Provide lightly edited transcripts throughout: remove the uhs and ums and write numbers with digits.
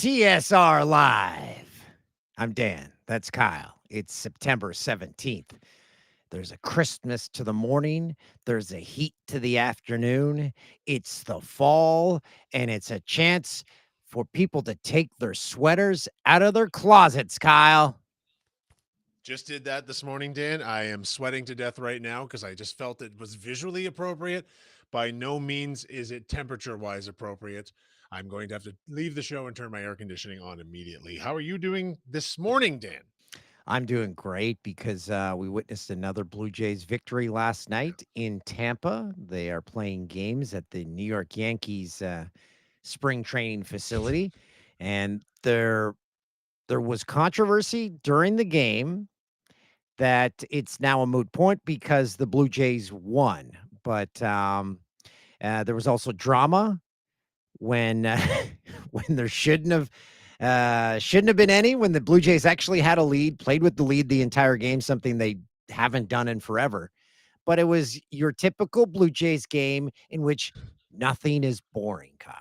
TSR Live. I'm Dan. That's Kyle. It's September 17th. There's a Christmas to the morning. There's a heat to the afternoon. It's the fall, and it's a chance for people to take their sweaters out of their closets, Kyle. Just did that this morning, Dan. I am sweating to death right now because I just felt it was visually appropriate. By no means is it temperature wise appropriate. I'm going to have to leave the show and turn my air conditioning on immediately. How are you doing this morning, Dan? I'm doing great because we witnessed another Blue Jays victory last night in Tampa. They are playing games at the New York Yankees spring training facility, and there was controversy during the game that it's now a moot point because the Blue Jays won. But there was also drama when when there shouldn't have been any, when the Blue Jays actually had a lead, played with the lead the entire game, something they haven't done in forever. But it was your typical Blue Jays game in which nothing is boring, Kyle.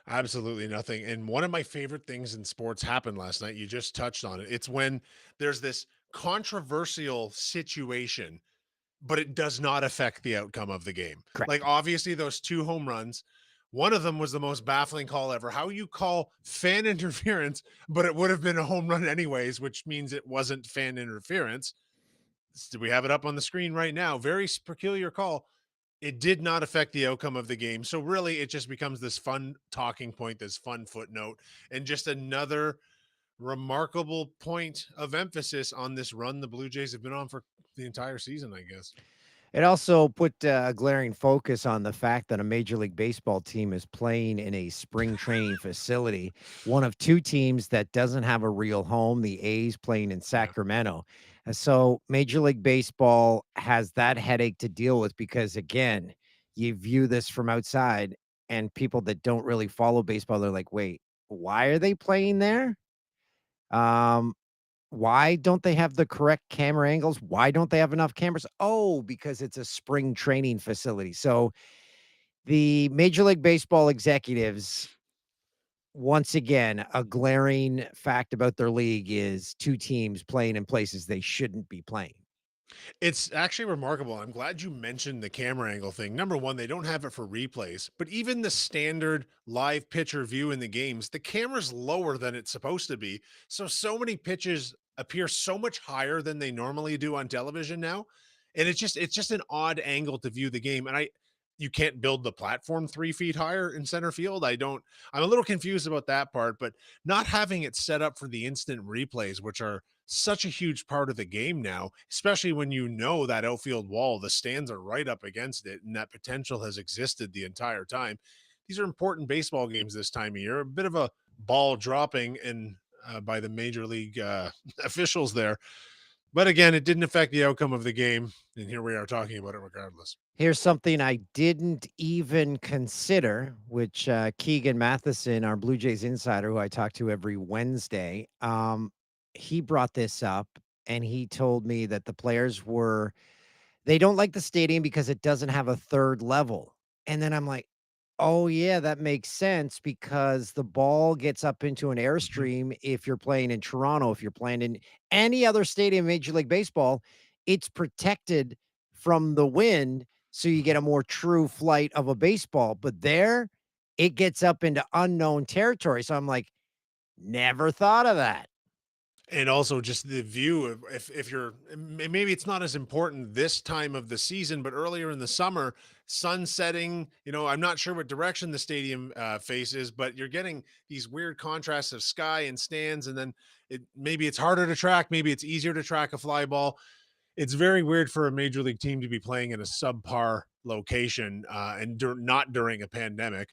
Absolutely nothing. And one of my favorite things in sports happened last night. You just touched on it. It's when there's this controversial situation, but it does not affect the outcome of the game. Like, Correct. obviously, those two home runs, one of them was the most baffling call ever. How you call fan interference, but it would have been a home run anyways, which means it wasn't fan interference. We have it up on the screen right now. Very peculiar call. It did not affect the outcome of the game. So really, it just becomes this fun talking point, this fun footnote, and just another remarkable point of emphasis on this run the Blue Jays have been on for the entire season, I guess. It also put a glaring focus on the fact that a Major League Baseball team is playing in a spring training facility, one of two teams that doesn't have a real home, the A's playing in Yeah. Sacramento. And so Major League Baseball has that headache to deal with because, again, you view this from outside, and people that don't really follow baseball, they're like, wait, why are they playing there? Um, why don't they have the correct camera angles? Why don't they have enough cameras? Oh, because it's a spring training facility. So the Major League Baseball executives, once again, a glaring fact about their league is two teams playing in places they shouldn't be playing. It's actually remarkable. I'm glad you mentioned the camera angle thing. Number one, they don't have it for replays, but even the standard live pitcher view in the games, the camera's lower than it's supposed to be. So many pitches appear so much higher than they normally do on television now. And it's just an odd angle to view the game. And you can't build the platform 3 feet higher in center field. I'm a little confused about that part, but not having it set up for the instant replays, which are such a huge part of the game now, especially when you know that outfield wall, the stands are right up against it, and that potential has existed the entire time. These are important baseball games this time of year. A bit of a ball dropping and by the major league officials there, but again, it didn't affect the outcome of the game, and here we are talking about it regardless. Here's something I didn't even consider, which Keegan Matheson, our Blue Jays insider, who I talk to every Wednesday, he brought this up and he told me that the players were they don't like the stadium because it doesn't have a third level. And then I'm like, "Oh, yeah, that makes sense because the ball gets up into an Mhm. airstream if you're playing in Toronto, if you're playing in any other stadium in Major League Baseball, it's protected from the wind, so you get Mhm. a more true flight of a baseball, but there, it gets up into unknown territory." So I'm like, "Never thought of that." And also just the view of if you're maybe it's not as important this time of the season, but earlier in the summer, sun setting, I'm not sure what direction the stadium faces, but you're getting these weird contrasts of sky and stands, and then maybe it's harder to track, maybe it's easier to track a fly ball. It's very weird for a major league team to be playing in a subpar location and not during a pandemic.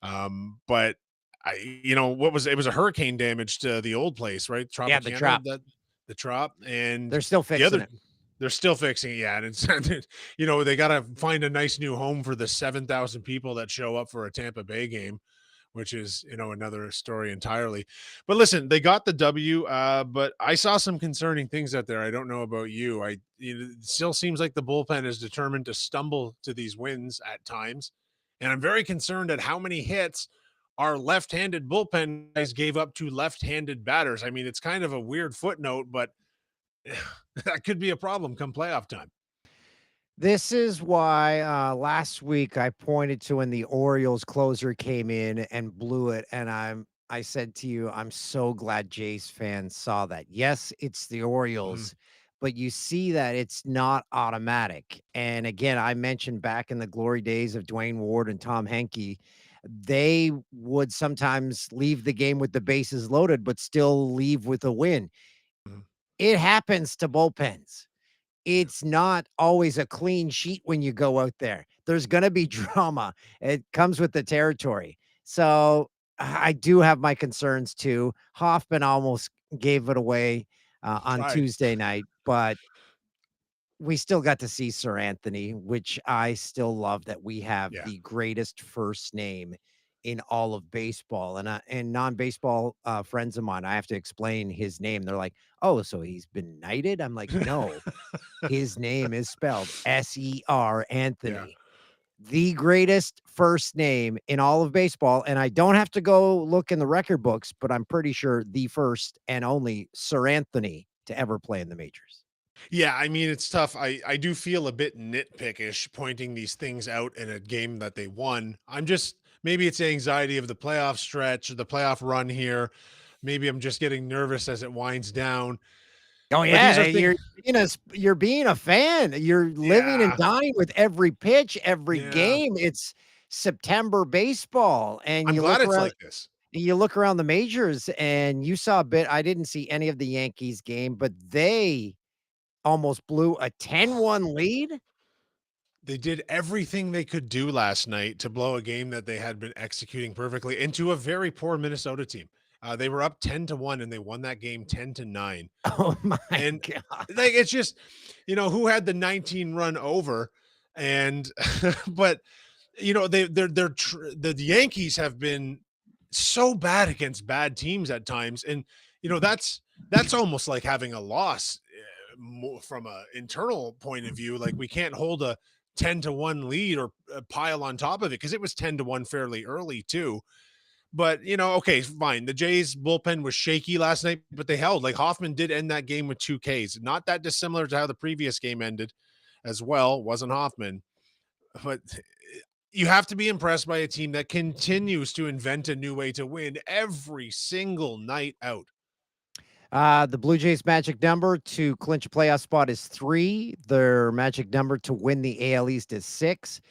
But what was it? Was a hurricane damage to the old place, right? Yeah, the Tropicana, drop. that the Trop, and They're still the fixing other it. they're still fixing it. Yeah, and it's they got to find a nice new home for the 7,000 people that show up for a Tampa Bay game, which is another story entirely. But listen, they got the W, but I saw some concerning things out there. I don't know about you. It still seems like the bullpen is determined to stumble to these wins at times, and I'm very concerned at how many hits our left-handed bullpen guys gave up to left-handed batters. I mean, it's kind of a weird footnote, but that could be a problem come playoff time. This is why last week I pointed to when the Orioles closer came in and blew it, and I said to you, I'm so glad Jays fans saw that. Yes, it's the Mhm. Orioles, but you see that it's not automatic. And again, I mentioned back in the glory days of Dwayne Ward and Tom Henke, they would sometimes leave the game with the bases loaded, but still leave with a win. Mhm. It happens to bullpens. It's not always a clean sheet when you go out there. There's gonna be drama. It comes with the territory. So, I do have my concerns too. Hoffman almost gave it away, He on tried. Tuesday night, but we still got to see Sir Anthony, which I still love that we have Yeah. the greatest first name in all of baseball, and non-baseball, friends of mine, I have to explain his name. They're like, "Oh, so he's been knighted?" I'm like, "No, his name is spelled S-E-R Yeah. Anthony, the greatest first name in all of baseball, and I don't have to go look in the record books, but I'm pretty sure the first and only Sir Anthony to ever play in the majors." Yeah, I mean, it's tough. I do feel a bit nitpickish pointing these things out in a game that they won. I'm just maybe it's anxiety of the playoff stretch or the playoff run here. Maybe I'm just getting nervous as it winds down. Oh, But these yeah, are things. you're being a fan. You're living and Yeah. dying with every pitch, every Yeah. game. It's September baseball, and I'm glad it's like this. you look around the majors, and you saw a bit. I didn't see any of the Yankees game, but they almost blew a 10-1 lead. They did everything they could do last night to blow a game that they had been executing perfectly into a very poor Minnesota team. They were up 10-1 and they won that game 10-9. Oh my And god. like it's just, who had the 19 run over and but the Yankees have been so bad against bad teams at times, and that's almost like having a loss from a internal point of view. Like we can't hold a 10-1 lead or pile on top of it because it was 10-1 fairly early too. But okay, fine. The Jays bullpen was shaky last night, but they held. Like Hoffman did end that game with 2 Ks, not that dissimilar to how the previous game ended as well. Wasn't Hoffman, but you have to be impressed by a team that continues to invent a new way to win every single night out. The Blue Jays' magic number to clinch a playoff spot is 3. Their magic number to win the AL East is 6.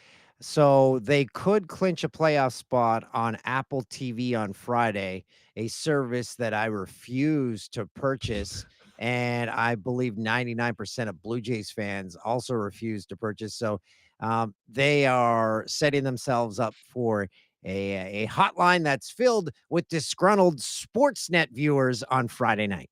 So they could clinch a playoff spot on Apple TV on Friday, a service that I refuse to purchase. And I believe 99% of Blue Jays fans also refuse to purchase. So they are setting themselves up for a hotline that's filled with disgruntled Sportsnet viewers on Friday night.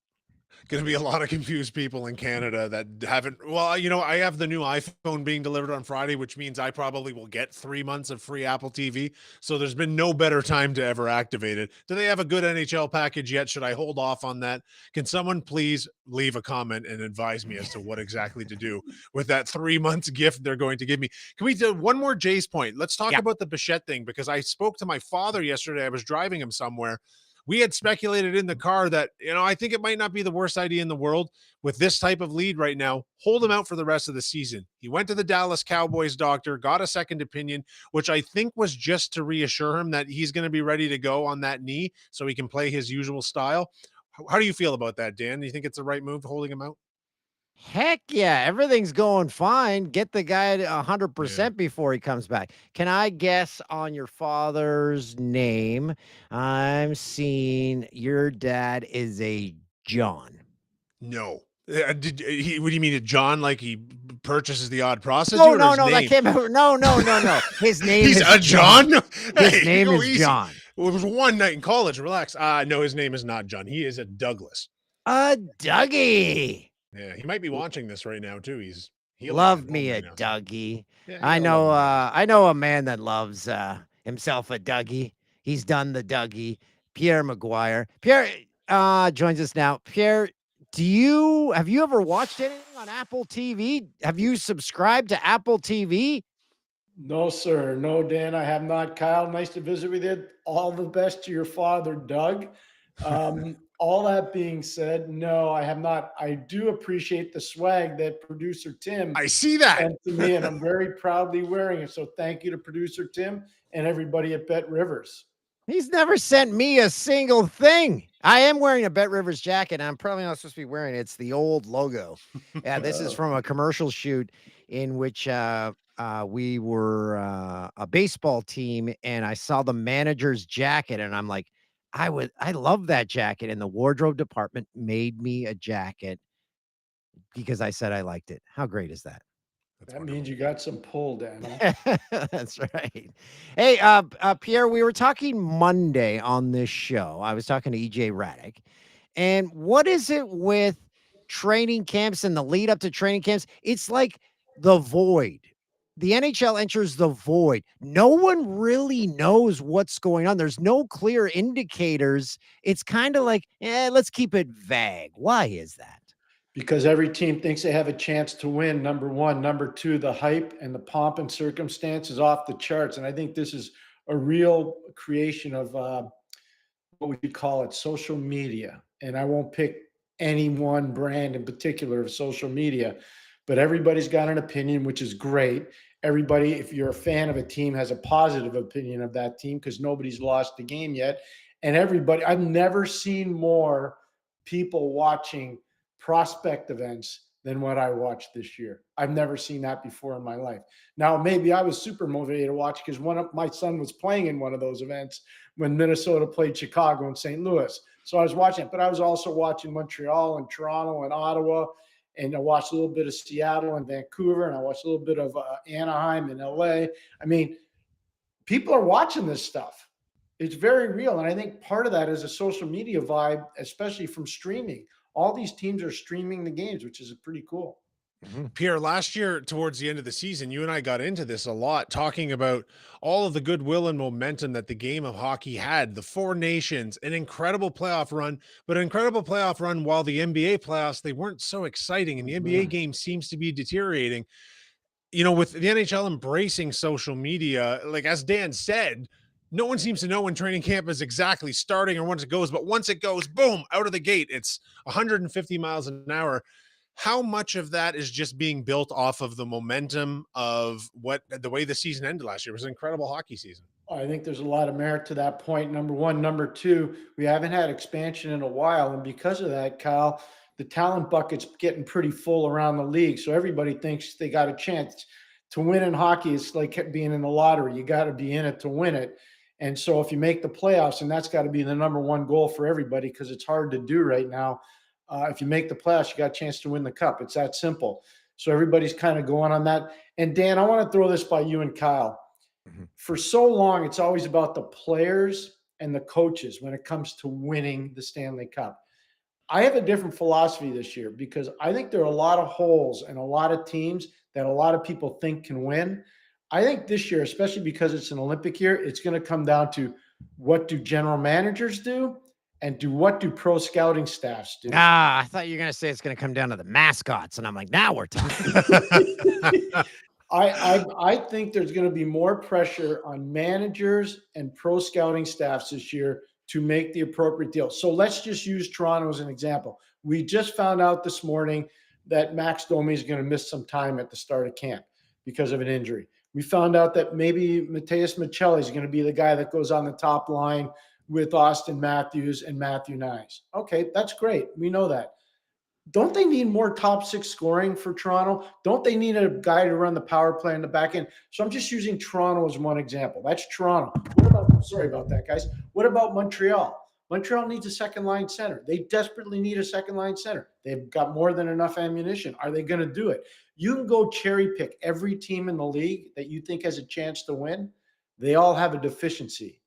Going to be a lot of confused people in Canada that haven't. Well, I have the new iPhone being delivered on Friday, which means I probably will get 3 months of free Apple TV. So there's been no better time to ever activate it. Do they have a good NHL package yet? Should I hold off on that? Can someone please leave a comment and advise me as to what exactly to do with that 3 months gift they're going to give me? Can we do one more Jay's point? Let's talk Yeah. about the Bichette thing because I spoke to my father yesterday. I was driving him somewhere. We had speculated in the car that, I think it might not be the worst idea in the world with this type of lead right now. Hold him out for the rest of the season. He went to the Dallas Cowboys doctor, got a second opinion, which I think was just to reassure him that he's going to be ready to go on that knee so he can play his usual style. How do you feel about that, Dan? Do you think it's the right move holding him out? Heck yeah, everything's going fine. Get the guy to Yeah. 100% before he comes back. Can I guess on your father's name? I'm seeing your dad is a John. No. What do you mean, John? Like he purchases the odd No, prostitute, or no, his no, that name? can't be. No, no, no, no. His name He's is a John. John. His Hey, name go is easy. John. Well, it was one night in college. Relax. No, his name is not John. He is a Douglas. A Dougie. Yeah, he might be watching this right now too. He's healing at Love home me a right now. So Dougie. yeah, you gotta love him, Dougie. I know a man that loves himself a Dougie. He's done the Dougie. Pierre McGuire. Pierre joins us now. Pierre, have you ever watched anything on Apple TV? Have you subscribed to Apple TV? No, sir. No, Dan, I have not. Kyle, nice to visit with you. All the best to your father, Doug. All that being said, no, I have not. I do appreciate the swag that producer Tim I see that. sent to me, and I'm very proudly wearing it. So thank you to producer Tim and everybody at Bet Rivers. He's never sent me a single thing. I am wearing a Bet Rivers jacket. I'm probably not supposed to be wearing it. It's the old logo. Yeah, this is Uh, from a commercial shoot in which we were a baseball team, and I saw the manager's jacket, and I'm like, I love that jacket, and the wardrobe department made me a jacket because I said I liked it. How great is that? That's that means wonderful. you got some pull, Daniel. That's right. Hey, Pierre, we were talking Monday on this show. I was talking to EJ Raddick. And what is it with training camps and the lead up to training camps? It's like the void. The NHL enters the void. No one really knows what's going on. There's no clear indicators. It's kind of like, let's keep it vague. Why is that? Because every team thinks they have a chance to win. Number one, number two, the hype and the pomp and circumstance is off the charts. And I think this is a real creation of what would you call it? Social media. And I won't pick any one brand in particular of social media, but everybody's got an opinion, which is great. Everybody, if you're a fan of a team, has a positive opinion of that team because nobody's lost the game yet. And everybody, I've never seen more people watching prospect events than what I watched this year. I've never seen that before in my life. Now, maybe I was super motivated to watch because one of my son was playing in one of those events when Minnesota played Chicago and St. Louis. So I was watching it, but I was also watching Montreal and Toronto and Ottawa. And I watched a little bit of Seattle and Vancouver, and I watched a little bit of Anaheim and LA. I mean, people are watching this stuff. It's very real. And I think part of that is a social media vibe, especially from streaming. All these teams are streaming the games, which is pretty cool. Mhm. Pierre, last year towards the end of the season, you and I got into this a lot, talking about all of the goodwill and momentum that the game of hockey had. The Four Nations, an incredible playoff run, but an incredible playoff run while the NBA playoffs, they weren't so exciting, and the NBA Mhm. game seems to be deteriorating. With the NHL embracing social media, like as Dan said, no one seems to know when training camp is exactly starting or once it goes, but once it goes, boom, out of the gate, it's 150 miles an hour. How much of that is just being built off of the momentum of what the way the season ended last year? It was an incredible hockey season. I think there's a lot of merit to that point. Number one. Number two, we haven't had expansion in a while. And because of that, Kyle, the talent bucket's getting pretty full around the league. So everybody thinks they got a chance to win in hockey. It's like being in the lottery. You got to be in it to win it. And so if you make the playoffs, and that's got to be the number one goal for everybody because it's hard to do right now. If you make the playoffs, you got a chance to win the cup. It's that simple. So everybody's kind of going on that. And Dan, I want to throw this by you and Kyle. Mhm. For so long, it's always about the players and the coaches when it comes to winning the Stanley Cup. I have a different philosophy this year because I think there are a lot of holes and a lot of teams that a lot of people think can win. I think this year, especially because it's an Olympic year, it's going to come down to what do general managers do and what do pro scouting staffs do. Ah, I thought you were gonna say it's gonna come down to the mascots, and I'm like, now we're talking. I think there's going to be more pressure on managers and pro scouting staffs this year to make the appropriate deal. So let's just use Toronto as an example. We just found out this morning that Max Domi is going to miss some time at the start of camp because of an injury. We found out that maybe Mateus Michelli is going to be the guy that goes on the top line with Austin Matthews and Matthew Nyes. Okay, that's great. We know that. Don't they need more top six scoring for Toronto? Don't they need a guy to run the power play in the back end? So I'm just using Toronto as one example. That's Toronto. What about, sorry about that, guys. What about Montreal? Montreal needs a second line center. They desperately need a second line center. They've got more than enough ammunition. Are they going to do it? You can go cherry pick every team in the league that you think has a chance to win. They all have a deficiency,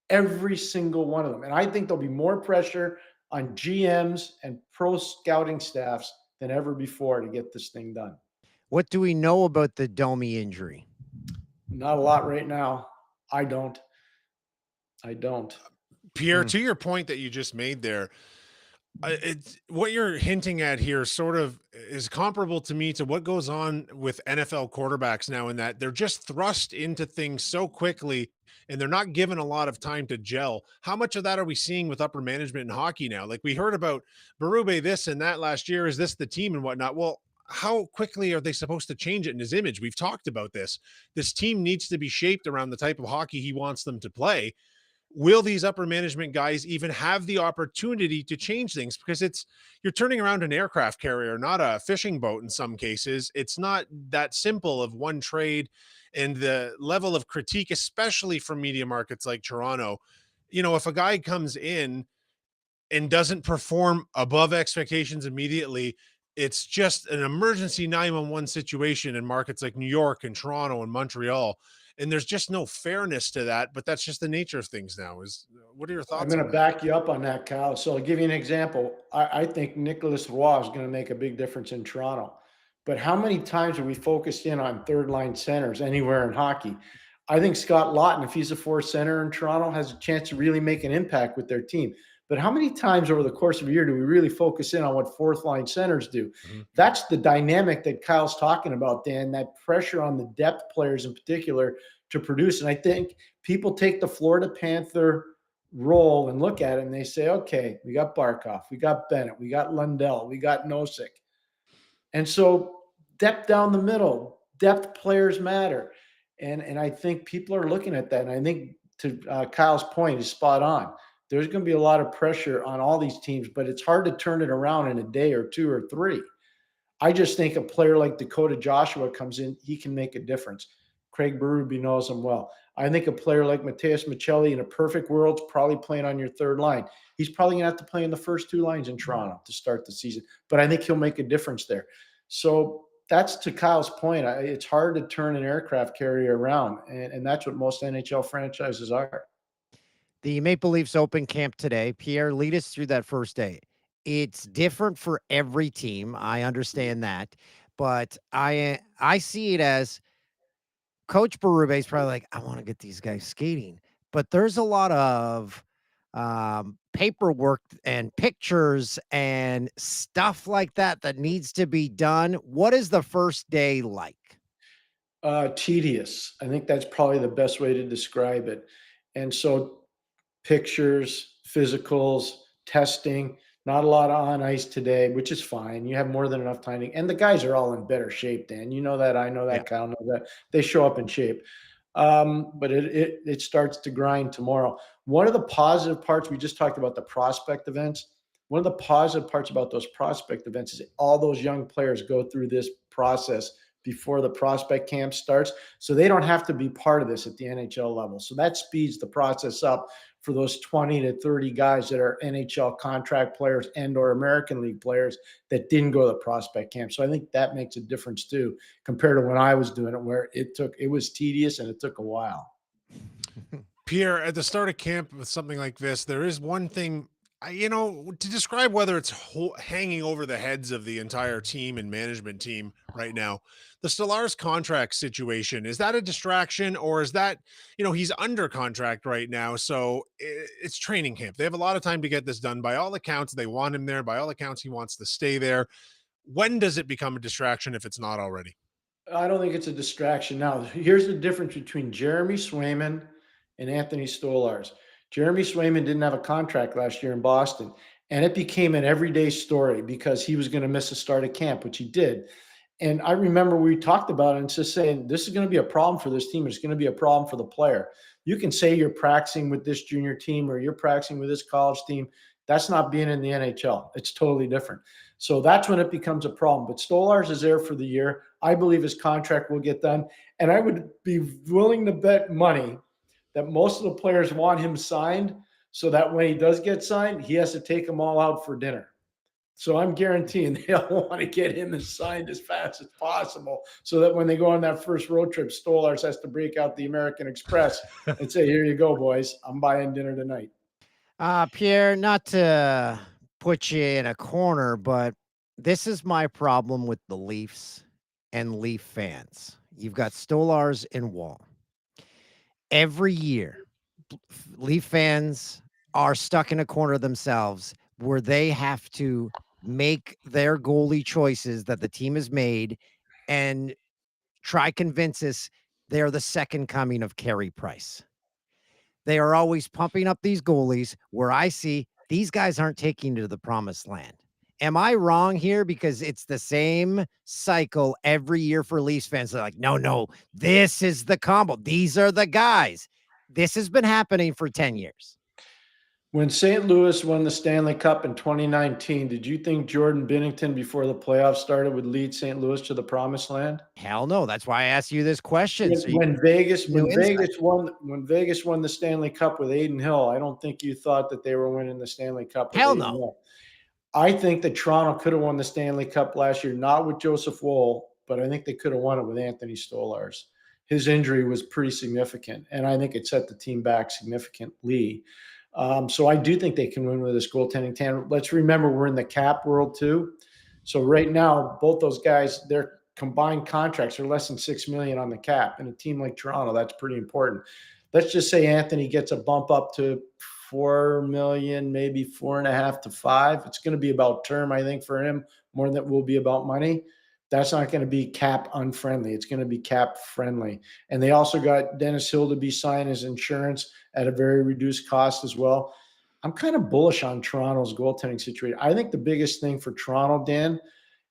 every single one of them. And I think there'll be more pressure on GMs and pro scouting staffs than ever before to get this thing done. What do we know about the Domi injury? Not a lot right now. I don't. I don't. Pierre, Mm. to your point that you just made there, It's what you're hinting at here sort of is comparable to me to what goes on with NFL quarterbacks now, in that they're just thrust into things so quickly and they're not given a lot of time to gel. How much of that are we seeing with upper management in hockey now? Like we heard about Berube this and that last year. Is this the team and whatnot? Well, how quickly are they supposed to change it in his image? We've talked about this. This team needs to be shaped around the type of hockey he wants them to play. Will these upper management guys even have the opportunity to change things? Because you're turning around an aircraft carrier, not a fishing boat in some cases. It's not that simple of one trade, and the level of critique, especially from media markets like Toronto. If a guy comes in and doesn't perform above expectations immediately, it's just an emergency 911 situation in markets like New York and Toronto and Montreal. And there's just no fairness to that, but that's just the nature of things now. Is What are your I'm thoughts going on to that? back you up on that, Kyle. So I'll give you an example. I think Nicholas Roy is going to make a big difference in Toronto. But how many times are we focused in on third line centers anywhere in hockey? I think Scott Lawton, if he's a fourth center in Toronto, has a chance to really make an impact with their team. But how many times over the course of a year do we really focus in on what fourth line centers do? Mhm. That's the dynamic that Kyle's talking about, Dan, that pressure on the depth players in particular to produce. And I think people take the Florida Panther role and look at it and they say, okay, we got Barkov, we got Bennett, we got Lundell, we got Nosek. And so depth down the middle, depth players matter. And I think people are looking at that. And I think to Kyle's point is spot on. There's going to be a lot of pressure on all these teams, but it's hard to turn it around in a day or two or three. I just think a player like Dakota Joshua comes in, he can make a difference. Craig Berube knows him well. I think a player like Mateus Michelli in a perfect world is probably playing on your third line. He's probably going to have to play in the first two lines in Toronto to start the season, but I think he'll make a difference there. So that's to Kyle's point. It's hard to turn an aircraft carrier around, and that's what most NHL franchises are. The Maple Leafs open camp today. Pierre, lead us through that first day. It's different for every team. I understand that, but I see it as Coach Berube is probably like, I want to get these guys skating, but there's a lot of paperwork and pictures and stuff like that that needs to be done. What is the first day like? Tedious. I think that's probably the best way to describe it. And so pictures, physicals, testing, not a lot on ice today, which is fine. You have more than enough time. And the guys are all in better shape, Dan. You know that. I know Yeah. that. Kyle knows that. They show up in shape. But it starts to grind tomorrow. One of the positive parts, we just talked about the prospect events. One of the positive parts about those prospect events is all those young players go through this process before the prospect camp starts. So they don't have to be part of this at the NHL level. So that speeds the process up for those 20 to 30 guys that are NHL contract players and or American League players that didn't go to the prospect camp. So I think that makes a difference too, compared to when I was doing it, where it was tedious and it took a while. Pierre, at the start of camp with something like this, there is one thing, to describe whether it's hanging over the heads of the entire team and management team right now. The Stolarz contract situation, is that a distraction, or is that, he's under contract right now. So it's training camp. They have a lot of time to get this done. By all accounts, they want him there. By all accounts, he wants to stay there. When does it become a distraction if it's not already? I don't think it's a distraction. Now, here's the difference between Jeremy Swayman and Anthony Stolarz. Jeremy Swayman didn't have a contract last year in Boston, and it became an everyday story because he was going to miss the start of camp, which he did. And I remember we talked about it and just saying, this is going to be a problem for this team. It's going to be a problem for the player. You can say you're practicing with this junior team or you're practicing with this college team. That's not being in the NHL. It's totally different. So that's when it becomes a problem. But Stolarz is there for the year. I believe his contract will get done. And I would be willing to bet money that most of the players want him signed so that when he does get signed, he has to take them all out for dinner. So I'm guaranteeing they'll want to get him signed as fast as possible so that when they go on that first road trip, Stolarz has to break out the American Express and say, here you go, boys. I'm buying dinner tonight. Pierre, not to put you in a corner, but this is my problem with the Leafs and Leaf fans. You've got Stolarz and Wall. Every year, Leaf fans are stuck in a corner themselves where they have to make their goalie choices that the team has made and try convince us they're the second coming of Carey Price. They are always pumping up these goalies where I see these guys aren't taking to the promised land. Am I wrong here? Because it's the same cycle every year for Leafs fans. They're like, no, no, this is the combo. These are the guys. This has been happening for 10 years. When St. Louis won the Stanley Cup in 2019, did you think Jordan Binnington, before the playoffs started, would lead St. Louis to the promised land? Hell no. That's why I asked you this question. When, So you when Vegas, new when insight. Vegas won the Stanley Cup with Aiden Hill, I don't think you thought that they were winning the Stanley Cup with Hell Aiden no. Hill. I think that Toronto could have won the Stanley Cup last year, not with Joseph Woll, but I think they could have won it with Anthony Stolarz. His injury was pretty significant, and I think it set the team back significantly. So I do think they can win with this goaltending tandem. Let's remember we're in the cap world too. So right now, both those guys, their combined contracts are less than $6 million on the cap. In a team like Toronto, that's pretty important. Let's just say Anthony gets a bump up to 4 million, maybe 4.5 to 5. It's going to be about term, I think, for him more than it will be about money. That's not going to be cap unfriendly. It's going to be cap friendly. And they also got Dennis Hill to be signed as insurance at a very reduced cost as well. I'm kind of bullish on Toronto's goaltending situation. I think the biggest thing for Toronto, Dan,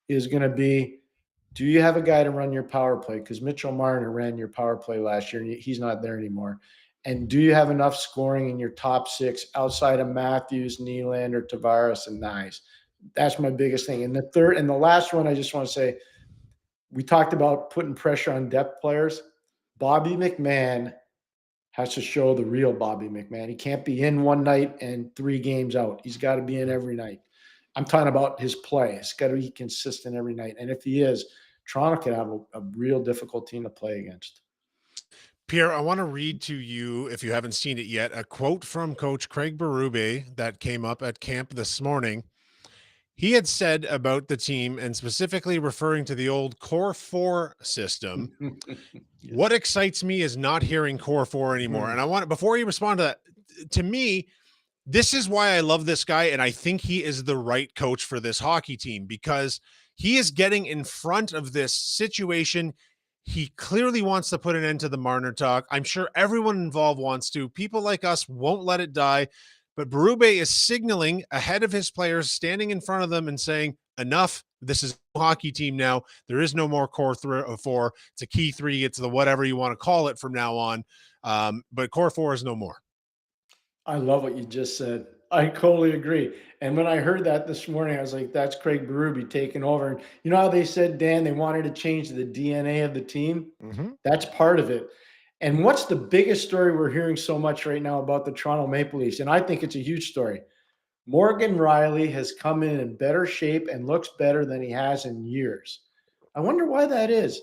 is going to be, do you have a guy to run your power play? Because Mitchell Marner ran your power play last year, and he's not there anymore. And do you have enough scoring in your top six outside of Matthews, Nylander, Tavares, and Nyes? That's my biggest thing. And the third and the last one, I just want to say, we talked about putting pressure on depth players. Bobby McMahon has to show the real Bobby McMahon. He can't be in one night and 3 games out. He's got to be in every night. I'm talking about his play. It's got to be consistent every night. And if he is, Toronto could have a real difficult team to play against. Pierre, I want to read to you, if you haven't seen it yet, a quote from Coach Craig Berube that came up at camp this morning. He had said about the team, and specifically referring to the old Core 4 system, Yes. what excites me is not hearing Core 4 anymore. And I want, before you respond to that, to me, this is why I love this guy, and I think he is the right coach for this hockey team, because he is getting in front of this situation. He clearly wants to put an end to the Marner talk. I'm sure everyone involved wants to. People like us won't let it die. But Berube is signaling ahead of his players, standing in front of them and saying, enough. This is a hockey team now. There is no more core 4. It's a key 3. It's the whatever you want to call it from now on. But core 4 is no more. I love what you just said. I totally agree. And when I heard that this morning, I was like, that's Craig Berube taking over. And you know how they said, Dan, they wanted to change the DNA of the team? Mm-hmm. That's part of it. And what's the biggest story we're hearing so much right now about the Toronto Maple Leafs? And I think it's a huge story. Morgan Riley has come in better shape and looks better than he has in years. I wonder why that is.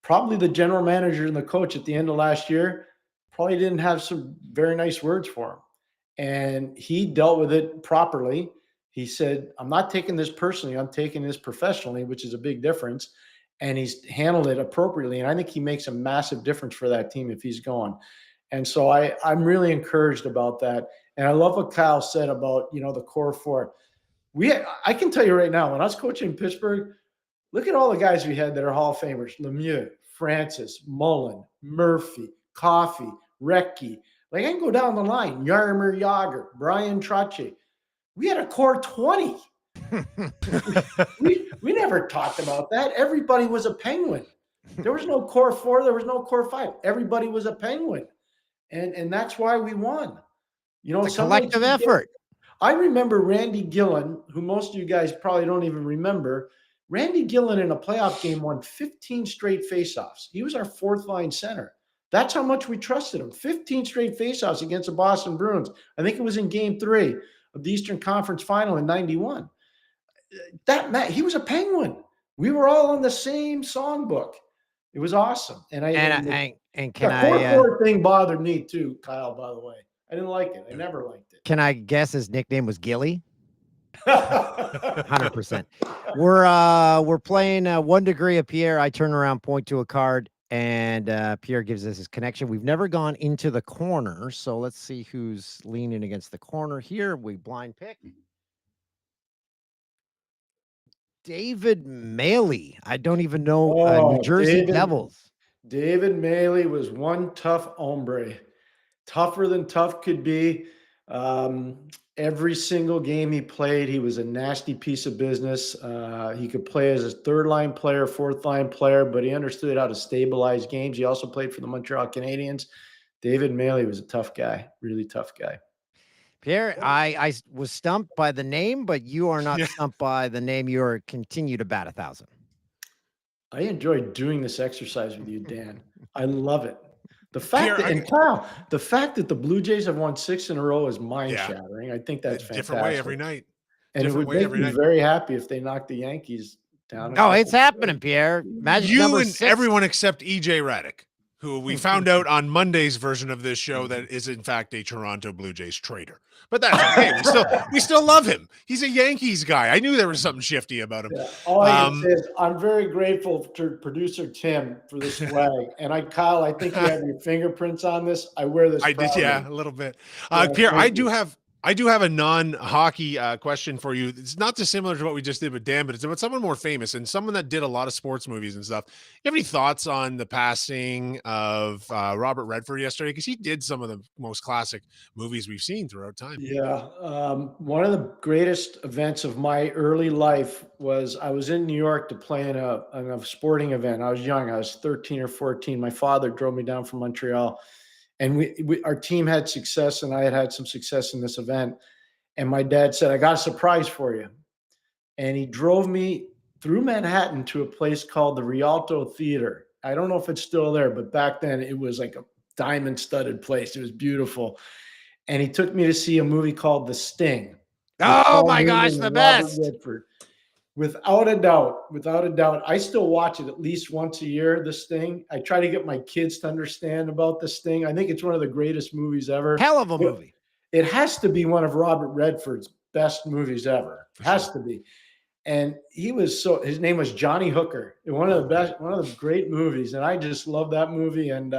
Probably the general manager and the coach at the end of last year probably didn't have some very nice words for him. And he dealt with it properly. He said, I'm not taking this personally. I'm taking this professionally, which is a big difference. And he's handled it appropriately. And I think he makes a massive difference for that team if he's gone. And so I'm really encouraged about that. And I love what Kyle said about, the core 4. I can tell you right now, when I was coaching in Pittsburgh, look at all the guys we had that are Hall of Famers: Lemieux, Francis, Mullen, Murphy, Coffey, Recchi. Like, I can go down the line. Yarmer Yager, Brian Trottier. We had a core 20. we never talked about that. Everybody was a Penguin. There was no core 4. There was no core 5. Everybody was a Penguin. And that's why we won. It's a collective effort. I remember Randy Gillen, who most of you guys probably don't even remember. Randy Gillen in a playoff game won 15 straight faceoffs. He was our 4th line center. That's how much we trusted him. 15 straight faceoffs against the Boston Bruins. I think it was in game 3 of the Eastern Conference Final in 91. He was a Penguin. We were all on the same songbook. It was awesome. And can the core thing bothered me too, Kyle, by the way. I didn't like it. I never liked it. Can I guess his nickname was Gilly? 100%. We're playing 1 degree of Pierre. I turn around, point to a card, and Pierre gives us his connection. We've never gone into the corner, so let's see who's leaning against the corner here. We blind pick. David Maley. I don't even know. New Oh, Jersey Devils. David Maley was one tough hombre, tougher than tough could be. Every single game he played, he was a nasty piece of business. He could play as a third line player, fourth line player, but he understood how to stabilize games. He also played for the Montreal Canadiens. David Maley was a tough guy, really tough guy. Pierre, I was stumped by the name, but you are not Yeah. stumped by the name. You are continue to bat 1,000. I enjoy doing this exercise with you, Dan. I love it. The fact Pierre, that, and Kyle, the fact that the Blue Jays have won 6 in a row is mind yeah, shattering. I think that's different way every fantastic. night. And it Different would way make every me night. very happy if they knocked the Yankees down a Oh, it's couple. happening, Pierre. Magic You number and 6. everyone except EJ Radick, who we found out on Monday's version of this show that is in fact a Toronto Blue Jays traitor. But that's okay. We still love him. He's a Yankees guy. I knew there was something shifty about him. Yeah. All I can say is I'm very grateful to producer Tim for the swag. And Kyle, I think you have your fingerprints on this. I wear this I did, proudly. yeah, a little bit. Yeah, Pierre, I thank do you. have a non-hockey question for you. It's not dissimilar to what we just did with Dan, but it's about someone more famous and someone that did a lot of sports movies and stuff. You have any thoughts on the passing of Robert Redford yesterday? Because he did some of the most classic movies we've seen throughout time. Yeah. One of the greatest events of my early life was I was in New York to play in a sporting event. I was young. I was 13 or 14. My father drove me down from Montreal, and our team had success, and I had some success in this event. And my dad said, "I got a surprise for you." And he drove me through Manhattan to a place called the Rialto Theater. I don't know if it's still there, but back then it was like a diamond-studded place. It was beautiful. And he took me to see a movie called The Sting with Oh Paul my Newman gosh, the and Robert best. Redford. Without a doubt, I still watch it at least once a year, The Sting. I try to get my kids to understand about The Sting. I think it's one of the greatest movies ever. Hell of a movie. It has to be one of Robert Redford's best movies ever. Has to be. And his name was Johnny Hooker. One of the great movies. And I just love that movie. And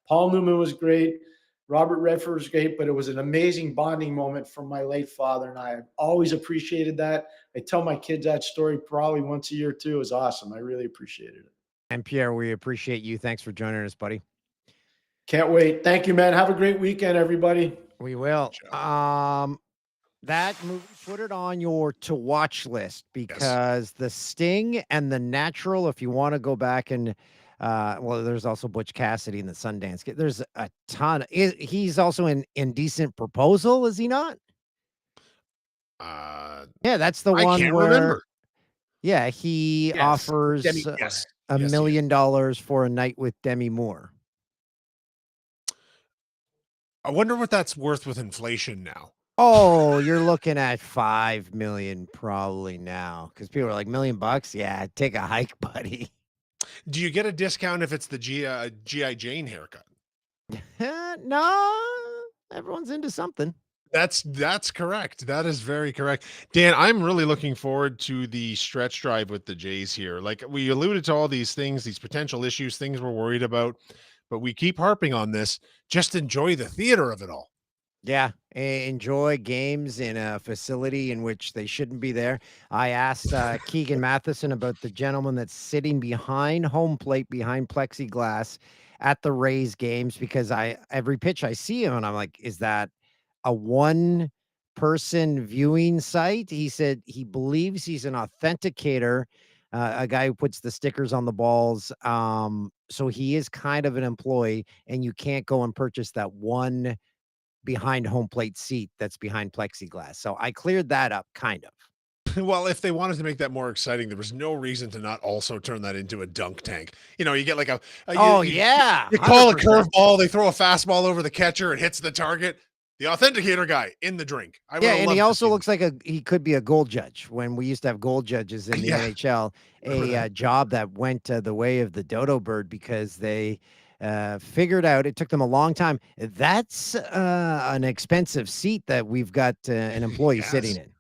Paul Newman was great. Robert Redford was great, but it was an amazing bonding moment from my late father and I. I've always appreciated that. I tell my kids that story probably once a year too. It was awesome. I really appreciated it. And Pierre, we appreciate you. Thanks for joining us, buddy. Can't wait. Thank you, man. Have a great weekend, everybody. We will. That movie, put it on your to watch list because The Sting and The Natural, if you want to go back and well, there's also Butch Cassidy in the Sundance Kid. There's a ton. He's also in Indecent Proposal, is he not? Yeah, that's the I one can't where remember. yeah, he offers $1 million for a night with Demi Moore. I wonder what that's worth with inflation now. Oh, you're looking at 5 million probably now because people are like $1,000,000. Yeah, take a hike, buddy. Do you get a discount if it's the G.I. Jane haircut? No, everyone's into something. That's correct. That is very correct. Dan, I'm really looking forward to the stretch drive with the Jays here. Like we alluded to all these things, these potential issues, things we're worried about, but we keep harping on this. Just enjoy the theater of it all. Yeah, enjoy games in a facility in which they shouldn't be there. I asked Keegan Matheson about the gentleman that's sitting behind home plate, behind plexiglass at the Rays games, because every pitch I see him and I'm like, is that a one-person viewing site? He said he believes he's an authenticator, a guy who puts the stickers on the balls. So he is kind of an employee, and you can't go and purchase that one behind home plate seat that's behind plexiglass. So I cleared that up, kind of. Well, if they wanted to make that more exciting, there was no reason to not also turn that into a dunk tank. You know, you get like you call a 100%. curveball, they throw a fastball over the catcher, it hits the target. The authenticator guy in the drink. Yeah, and he also looks like he could be a goal judge. When we used to have goal judges in the NHL, a job that went the way of the dodo bird because they figured out, it took them a long time. That's an expensive seat that we've got an employee sitting in.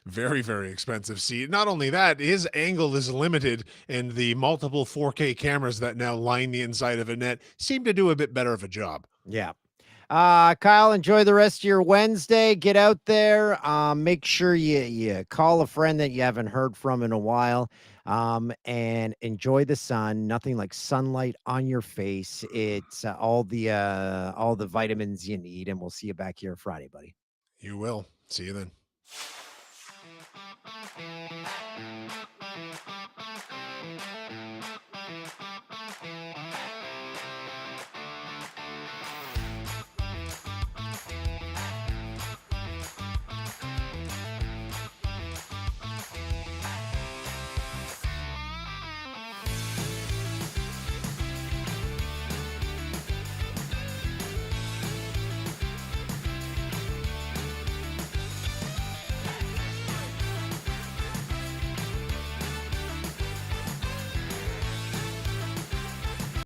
Very, very expensive seat. Not only that, his angle is limited, and the multiple 4K cameras that now line the inside of a net seem to do a bit better of a job. Yeah. Kyle, enjoy the rest of your Wednesday. Get out there. Make sure you call a friend that you haven't heard from in a while. And enjoy the sun. Nothing like sunlight on your face. It's all the vitamins you need. And we'll see you back here Friday, buddy. You will. See you then.